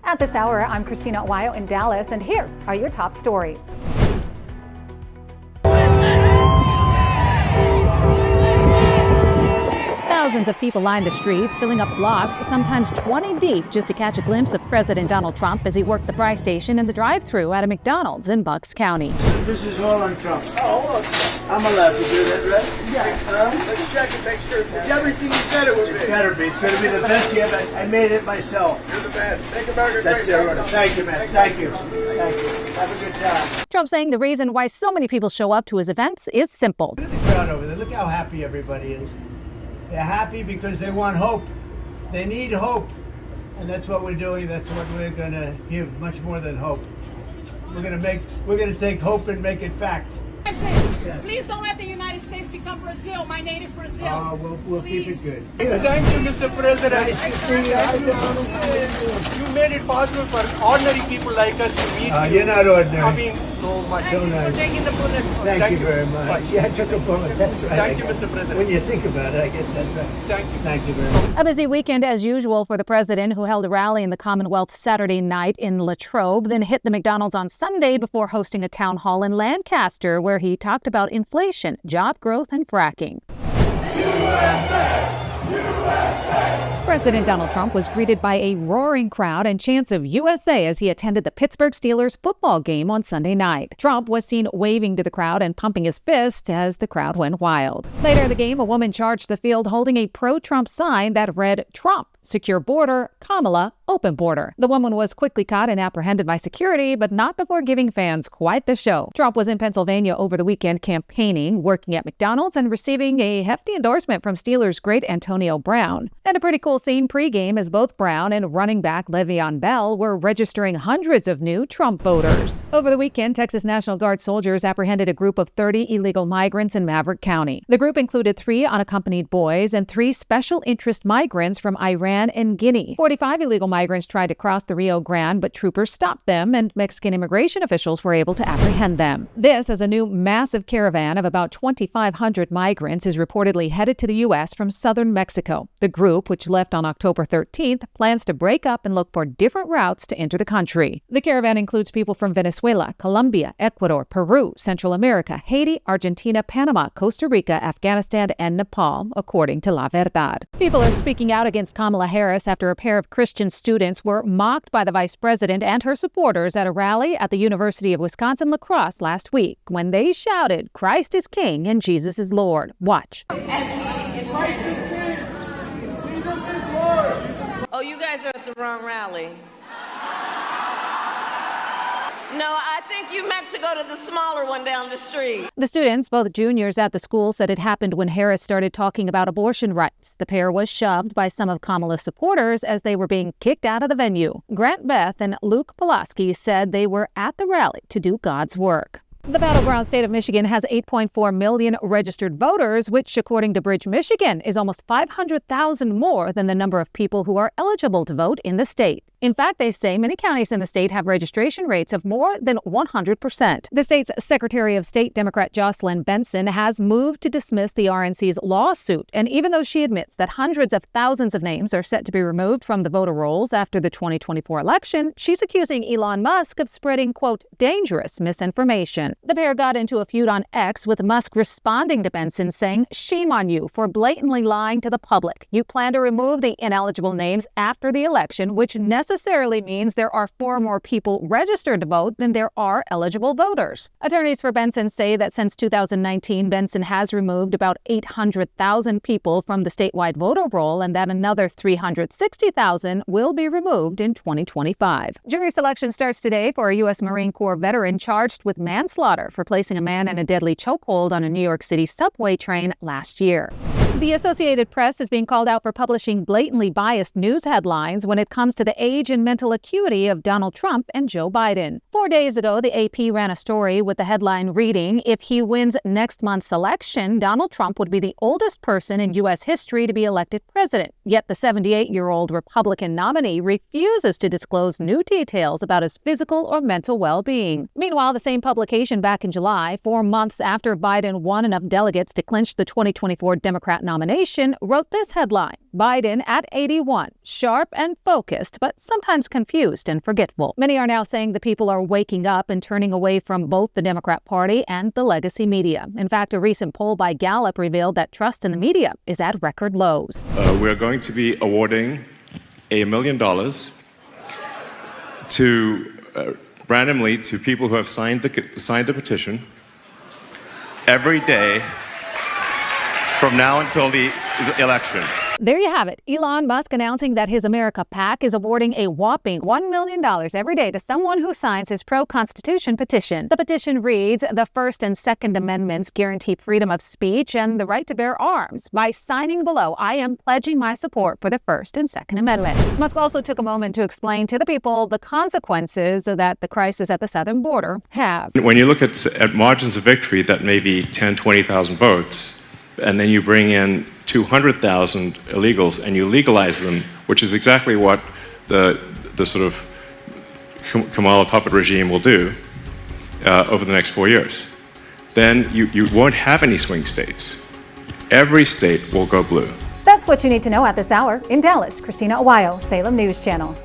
At this hour, I'm Christina Aguayo in Dallas, and here are your top stories. Thousands of people lined the streets, filling up blocks, sometimes 20 deep, just to catch a glimpse of President Donald Trump as he worked the fry station and the drive-thru at a McDonald's in Bucks County. This is all on Trump. Oh, look. I'm allowed to do that, right? Yeah. Let's check and make sure it's everything you said it would be. It's better be. It's going to be the best yet. I made it myself. You're the man. Make America That's great. it. Thank you, man. Thank you. Thank you. Have a good time. Trump saying the reason why so many people show up to his events is simple. Look at the crowd over there. Look how happy everybody is. They're happy because they want hope. They need hope. And that's what we're doing. That's what we're going to give, much more than hope. We're going to take hope and make it fact. Yes. Please don't let the United States become Brazil, my native Brazil. We'll keep it good. Thank you, Mr. President. Nice to see you. You made it possible for ordinary people like us to meet you. You're not ordinary. I mean, so much. So nice. For taking the bullet. Thank you very much. Yeah, I took a bullet. That's right. Thank you, Mr. President. When you think about it, I guess that's right. Thank you. Thank you very much. A busy weekend as usual for the president, who held a rally in the Commonwealth Saturday night in Latrobe, then hit the McDonald's on Sunday before hosting a town hall in Lancaster where he talked about inflation, job growth, and fracking. USA! USA! President Donald Trump was greeted by a roaring crowd and chants of USA as he attended the Pittsburgh Steelers football game on Sunday night. Trump was seen waving to the crowd and pumping his fist as the crowd went wild. Later in the game, a woman charged the field holding a pro-Trump sign that read, "Trump, secure border, Kamala, open border." The woman was quickly caught and apprehended by security, but not before giving fans quite the show. Trump was in Pennsylvania over the weekend campaigning, working at McDonald's, and receiving a hefty endorsement from Steelers great Antonio Brown. And a pretty cool scene pregame as both Brown and running back Le'Veon Bell were registering hundreds of new Trump voters. Over the weekend, Texas National Guard soldiers apprehended a group of 30 illegal migrants in Maverick County. The group included 3 unaccompanied boys and 3 special interest migrants from Iran and Guinea. 45 illegal migrants tried to cross the Rio Grande, but troopers stopped them, and Mexican immigration officials were able to apprehend them. This, as a new massive caravan of about 2,500 migrants is reportedly headed to the U.S. from southern Mexico. The group, which left on October 13th, plans to break up and look for different routes to enter the country. The caravan includes people from Venezuela, Colombia, Ecuador, Peru, Central America, Haiti, Argentina, Panama, Costa Rica, Afghanistan, and Nepal, according to La Verdad. People are speaking out against Kamala Harris after a pair of Christian students were mocked by the vice president and her supporters at a rally at the University of Wisconsin-La Crosse last week when they shouted, "Christ is King and Jesus is Lord." Watch. Oh, you guys are at the wrong rally. No, I think you meant to go to the smaller one down the street. The students, both juniors at the school, said it happened when Harris started talking about abortion rights. The pair was shoved by some of Kamala's supporters as they were being kicked out of the venue. Grant Beth and Luke Pulaski said they were at the rally to do God's work. The battleground state of Michigan has 8.4 million registered voters, which, according to Bridge, Michigan, is almost 500,000 more than the number of people who are eligible to vote in the state. In fact, they say many counties in the state have registration rates of more than 100%. The state's Secretary of State, Democrat Jocelyn Benson, has moved to dismiss the RNC's lawsuit. And even though she admits that hundreds of thousands of names are set to be removed from the voter rolls after the 2024 election, she's accusing Elon Musk of spreading, quote, dangerous misinformation. The pair got into a feud on X, with Musk responding to Benson saying, "Shame on you for blatantly lying to the public. You plan to remove the ineligible names after the election, which necessarily means there are 4 more people registered to vote than there are eligible voters." Attorneys for Benson say that since 2019, Benson has removed about 800,000 people from the statewide voter roll and that another 360,000 will be removed in 2025. Jury selection starts today for a U.S. Marine Corps veteran charged with manslaughter for placing a man in a deadly chokehold on a New York City subway train last year. The Associated Press is being called out for publishing blatantly biased news headlines when it comes to the age and mental acuity of Donald Trump and Joe Biden. 4 days ago, the AP ran a story with the headline reading, "If he wins next month's election, Donald Trump would be the oldest person in U.S. history to be elected president." Yet the 78-year-old Republican nominee refuses to disclose new details about his physical or mental well-being. Meanwhile, the same publication back in July, 4 months after Biden won enough delegates to clinch the 2024 Democrat nomination, wrote this headline: Biden at 81, sharp and focused, but sometimes confused and forgetful. Many are now saying the people are waking up and turning away from both the Democrat Party and the legacy media. In fact, a recent poll by Gallup revealed that trust in the media is at record lows. We're going to be awarding $1 million to randomly to people who have signed the petition every day from now until the election. There you have it. Elon Musk announcing that his America PAC is awarding a whopping $1 million every day to someone who signs his pro-Constitution petition. The petition reads, "The First and Second Amendments guarantee freedom of speech and the right to bear arms. By signing below, I am pledging my support for the First and Second Amendments." Musk also took a moment to explain to the people the consequences that the crisis at the southern border have. When you look at margins of victory that may be 10, 20,000 votes, and then you bring in 200,000 illegals and you legalize them, which is exactly what the sort of Kamala puppet regime will do over the next 4 years, then you won't have any swing states. Every state will go blue. That's what you need to know at this hour. In Dallas, Christina, Aguayo, Salem News Channel.